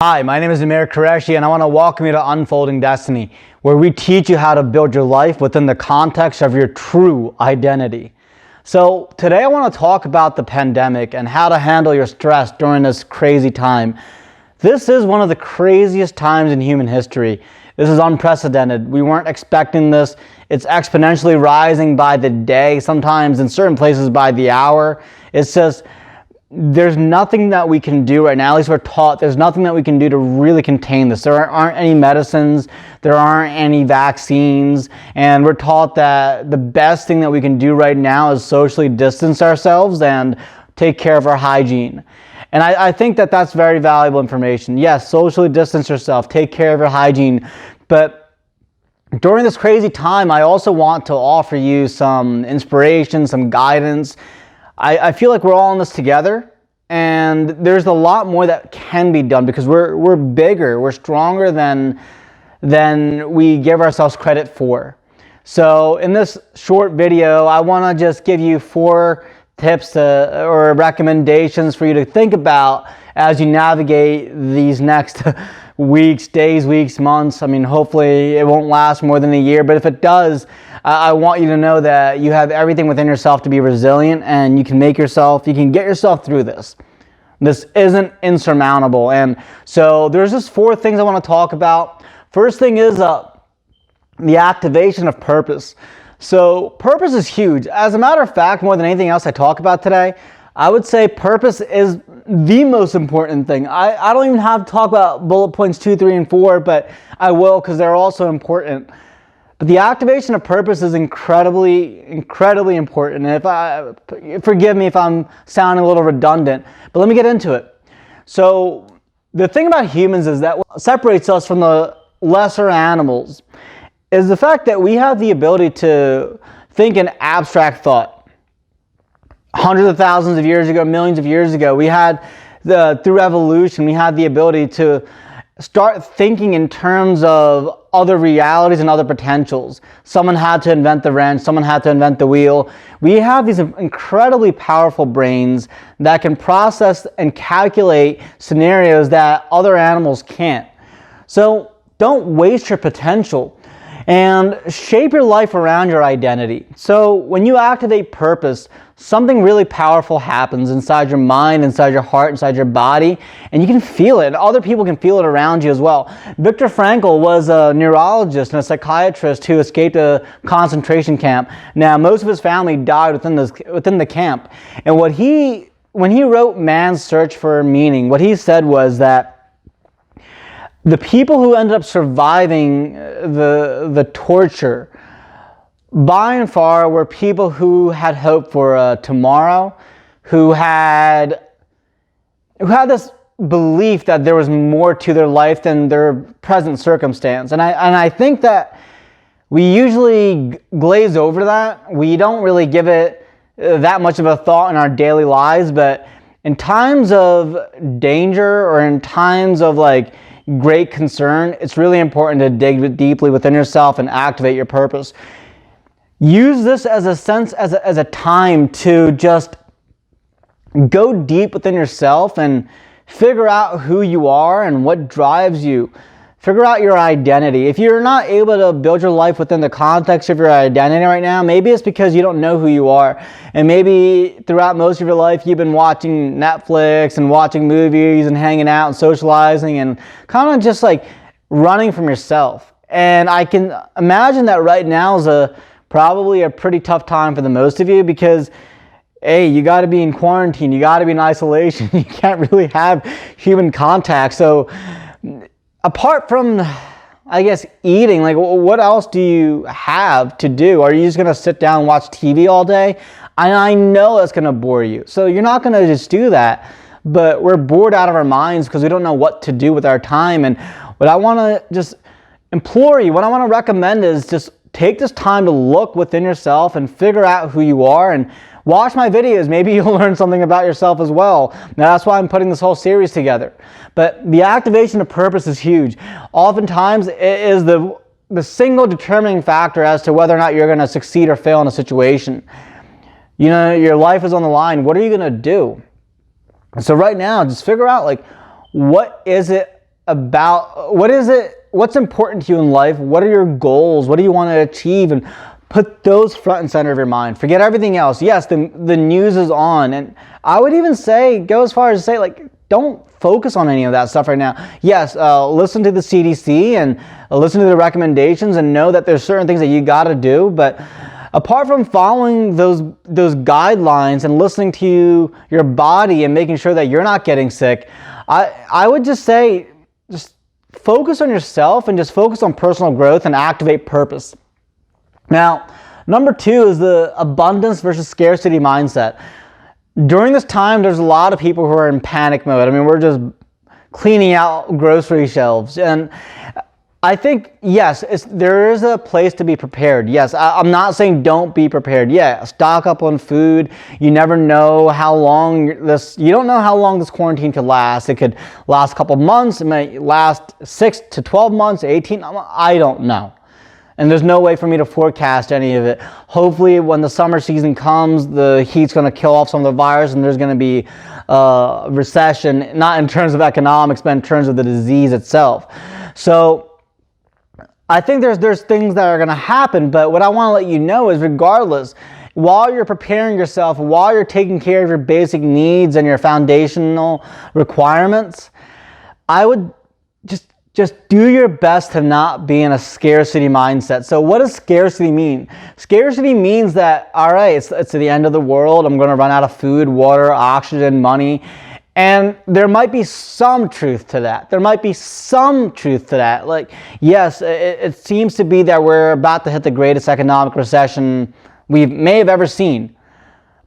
Hi, my name is Amir Qureshi, and I want to welcome you to Unfolding Destiny, where we teach you how to build your life within the context of your true identity. So today I want to talk about the pandemic and how to handle your stress during this crazy time. This is one of the craziest times in human history. This is unprecedented. We weren't expecting this. It's exponentially rising by the day, sometimes in certain places by the hour. It's just, there's nothing that we can do right now, at least we're taught, there's nothing that we can do to really contain this. There aren't any medicines, there aren't any vaccines, and we're taught that the best thing that we can do right now is socially distance ourselves and take care of our hygiene. And I think that that's very valuable information. Yes, socially distance yourself, take care of your hygiene, but during this crazy time, I also want to offer you some inspiration, some guidance. I feel like we're all in this together, and there's a lot more that can be done because we're bigger, we're stronger than we give ourselves credit for. So in this short video, I want to just give you 4 tips or recommendations for you to think about as you navigate these next weeks, days, weeks, months. I mean, hopefully it won't last more than a year, but if it does, I want you to know that you have everything within yourself to be resilient, and you can get yourself through this. This isn't insurmountable. And so there's just 4 things I want to talk about. First thing is the activation of purpose. So purpose is huge. As a matter of fact, more than anything else I talk about today, I would say purpose is the most important thing. I don't even have to talk about bullet points 2, 3, and 4, but I will because they're also important. But the activation of purpose is incredibly important. And forgive me if I'm sounding a little redundant, but let me get into it. So the thing about humans is that what separates us from the lesser animals is the fact that we have the ability to think in abstract thought. Hundreds of thousands of years ago, millions of years ago, through evolution, we had the ability to start thinking in terms of other realities and other potentials. Someone had to invent the wrench, someone had to invent the wheel. We have these incredibly powerful brains that can process and calculate scenarios that other animals can't. So don't waste your potential and shape your life around your identity. So when you activate purpose, something really powerful happens inside your mind, inside your heart, inside your body, and you can feel it, and other people can feel it around you as well. Viktor Frankl was a neurologist and a psychiatrist who escaped a concentration camp. Now, most of his family died within the camp, and when he wrote Man's Search for Meaning, what he said was that the people who ended up surviving the torture, by and far, were people who had hope for a tomorrow, who had this belief that there was more to their life than their present circumstance. And I think that we usually glaze over that. We don't really give it that much of a thought in our daily lives, but in times of danger or in times of great concern, it's really important to dig deeply within yourself and activate your purpose. Use this as a time to just go deep within yourself and figure out who you are and what drives you. Figure out your identity. If you're not able to build your life within the context of your identity right now, maybe it's because you don't know who you are. And maybe throughout most of your life, you've been watching Netflix and watching movies and hanging out and socializing and kind of just running from yourself. And I can imagine that right now is probably a pretty tough time for the most of you because, hey, you got to be in quarantine, you got to be in isolation, you can't really have human contact. So apart from, I guess, eating, what else do you have to do? Are you just going to sit down and watch TV all day? I know that's going to bore you. So you're not going to just do that, but we're bored out of our minds because we don't know what to do with our time. And what I want to just implore you, what I want to recommend is just take this time to look within yourself and figure out who you are and watch my videos. Maybe you'll learn something about yourself as well. Now, that's why I'm putting this whole series together. But the activation of purpose is huge. Oftentimes, it is the single determining factor as to whether or not you're going to succeed or fail in a situation. You know, your life is on the line. What are you going to do? So right now, just figure out, what is it about, what's important to you in life? What are your goals? What do you want to achieve? And put those front and center of your mind. Forget everything else. Yes, the news is on. And I would even go as far as to say, like, don't focus on any of that stuff right now. Yes, listen to the CDC and listen to the recommendations and know that there's certain things that you got to do. But apart from following those guidelines and listening to your body and making sure that you're not getting sick, I would just say, just focus on yourself and just focus on personal growth and activate purpose. Now, number 2 is the abundance versus scarcity mindset. During this time, there's a lot of people who are in panic mode. I mean, we're just cleaning out grocery shelves. And I think, yes, there is a place to be prepared. Yes, I'm not saying don't be prepared. Yeah, stock up on food. You never know how long you don't know how long this quarantine could last. It could last a couple months. It may last 6 to 12 months, 18. I don't know. And there's no way for me to forecast any of it. Hopefully, when the summer season comes, the heat's going to kill off some of the virus and there's going to be a recession, not in terms of economics, but in terms of the disease itself. So I think there's things that are going to happen, but what I want to let you know is, regardless, while you're preparing yourself, while you're taking care of your basic needs and your foundational requirements, I would just do your best to not be in a scarcity mindset. So what does scarcity mean? Scarcity means that, all right, it's the end of the world. I'm going to run out of food, water, oxygen, money. And there might be some truth to that. Like, yes, it seems to be that we're about to hit the greatest economic recession we may have ever seen.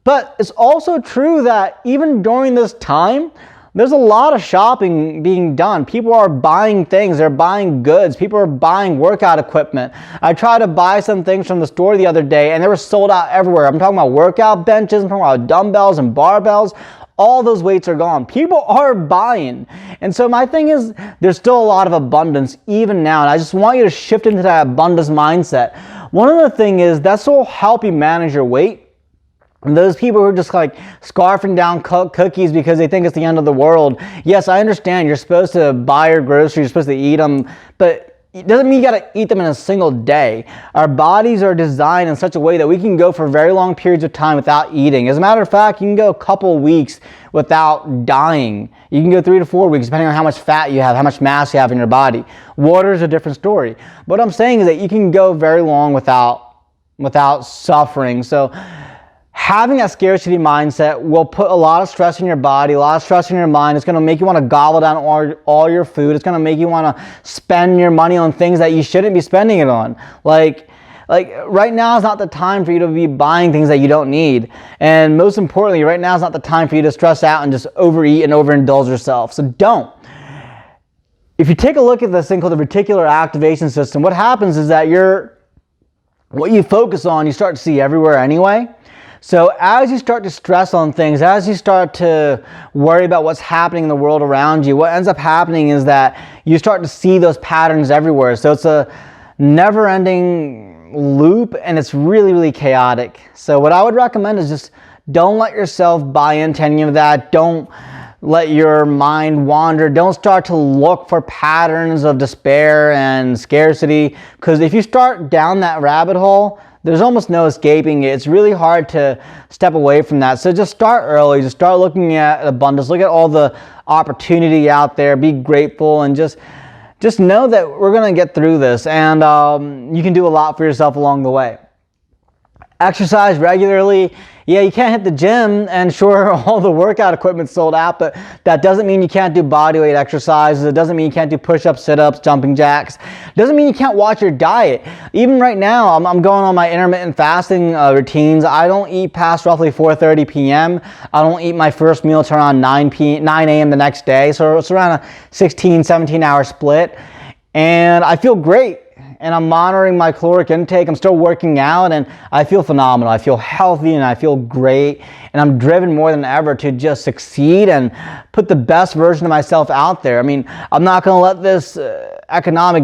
But it's also true that even during this time, there's a lot of shopping being done. People are buying things. They're buying goods. People are buying workout equipment. I tried to buy some things from the store the other day, and they were sold out everywhere. I'm talking about workout benches. I'm talking about dumbbells and barbells. All those weights are gone. People are buying. And so my thing is, there's still a lot of abundance even now. And I just want you to shift into that abundance mindset. One of the things is that will help you manage your weight. And those people who are just like scarfing down cookies because they think it's the end of the world. Yes, I understand you're supposed to buy your groceries, you're supposed to eat them, but it doesn't mean you got to eat them in a single day. Our bodies are designed in such a way that we can go for very long periods of time without eating. As a matter of fact, you can go a couple weeks without dying. You can go 3 to 4 weeks, depending on how much fat you have, how much mass you have in your body. Water is a different story. What I'm saying is that you can go very long without suffering. So having that scarcity mindset will put a lot of stress in your body, a lot of stress in your mind. It's going to make you want to gobble down all your food. It's going to make you want to spend your money on things that you shouldn't be spending it on. Like right now is not the time for you to be buying things that you don't need. And most importantly, right now is not the time for you to stress out and just overeat and overindulge yourself. So don't. If you take a look at this thing called the reticular activation system, what happens is that what you focus on, you start to see everywhere anyway. So as you start to stress on things, as you start to worry about what's happening in the world around you, what ends up happening is that you start to see those patterns everywhere. So it's a never-ending loop, and it's really, really chaotic. So what I would recommend is just don't let yourself buy into any of that. Don't let your mind wander. Don't start to look for patterns of despair and scarcity, because if you start down that rabbit hole, there's almost no escaping it. It's really hard to step away from that. So just start early. Just start looking at abundance. Look at all the opportunity out there. Be grateful, and just know that we're going to get through this, and you can do a lot for yourself along the way. Exercise regularly. Yeah, you can't hit the gym, and sure, all the workout equipment's sold out, but that doesn't mean you can't do bodyweight exercises. It doesn't mean you can't do push-ups, sit-ups, jumping jacks. It doesn't mean you can't watch your diet. Even right now, I'm going on my intermittent fasting routines. I don't eat past roughly 4:30 p.m. I don't eat my first meal till around 9 a.m. the next day, so it's around a 16, 17-hour split, and I feel great. and I'm monitoring my caloric intake. I'm still working out, and I feel phenomenal. I feel healthy, and I feel great, and I'm driven more than ever to just succeed and put the best version of myself out there. I mean, I'm not going to let this economic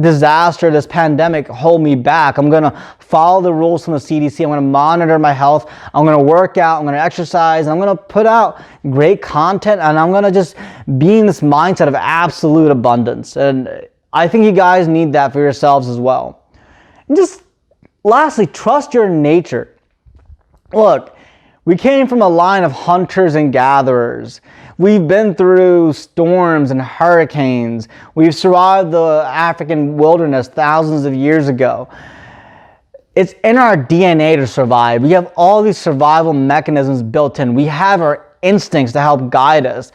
disaster, this pandemic, hold me back. I'm going to follow the rules from the CDC. I'm going to monitor my health. I'm going to work out. I'm going to exercise. And I'm going to put out great content, and I'm going to just be in this mindset of absolute abundance. And I think you guys need that for yourselves as well. And just lastly, trust your nature. Look, we came from a line of hunters and gatherers. We've been through storms and hurricanes. We've survived the African wilderness thousands of years ago. It's in our DNA to survive. We have all these survival mechanisms built in. We have our instincts to help guide us.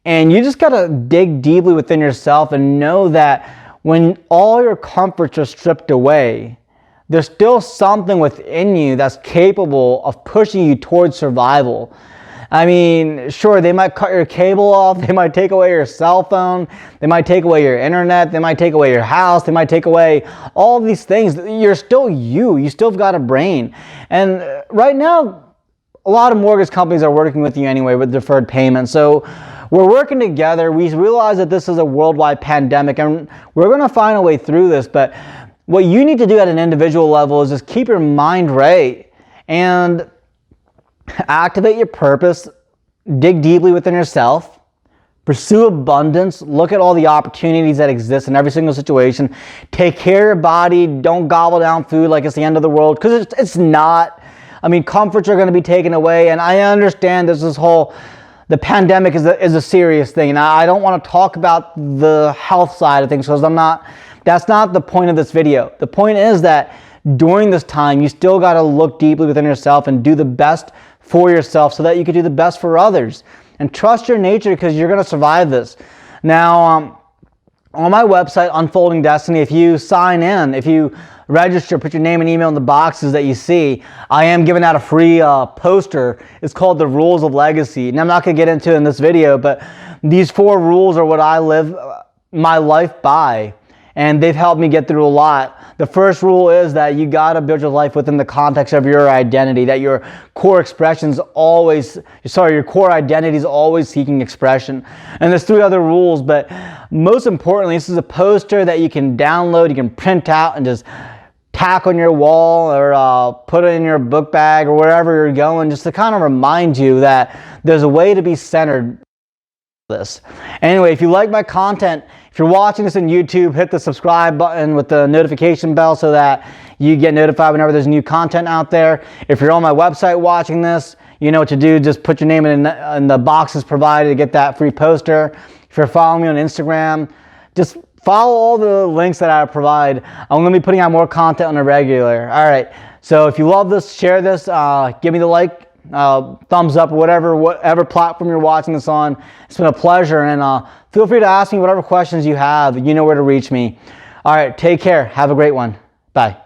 And you just gotta dig deeply within yourself and know that when all your comforts are stripped away, there's still something within you that's capable of pushing you towards survival. I mean, sure, they might cut your cable off, they might take away your cell phone, they might take away your internet, they might take away your house, they might take away all these things. You're still you still have got a brain. And right now, a lot of mortgage companies are working with you anyway with deferred payments. So we're working together. We realize that this is a worldwide pandemic, and we're gonna find a way through this, but what you need to do at an individual level is just keep your mind right and activate your purpose, dig deeply within yourself, pursue abundance, look at all the opportunities that exist in every single situation, take care of your body, don't gobble down food like it's the end of the world, because it's not. I mean, comforts are going to be taken away, and I understand the pandemic is a serious thing, and I don't want to talk about the health side of things because that's not the point of this video. The point is that during this time, you still got to look deeply within yourself and do the best for yourself so that you can do the best for others. And trust your nature, because you're going to survive this. Now, on my website, Unfolding Destiny, if you sign in, if you register, put your name and email in the boxes that you see, I am giving out a free poster. It's called The Rules of Legacy. And I'm not going to get into it in this video, but these 4 rules are what I live my life by. And they've helped me get through a lot. The first rule is that you gotta build your life within the context of your identity, that your core your core identity is always seeking expression. And there's 3 other rules, but most importantly, this is a poster that you can download, you can print out and just tack on your wall or put it in your book bag or wherever you're going, just to kind of remind you that there's a way to be centered. This. Anyway, if you like my content, if you're watching this on YouTube, hit the subscribe button with the notification bell so that you get notified whenever there's new content out there. If you're on my website watching this, you know what to do. Just put your name in the boxes provided to get that free poster. If you're following me on Instagram, just follow all the links that I provide. I'm going to be putting out more content on a regular. All right. So if you love this, share this, give me the like. Thumbs up, whatever platform you're watching this on. It's been a pleasure, and feel free to ask me whatever questions you have. You know where to reach me. All right, take care. Have a great one. Bye.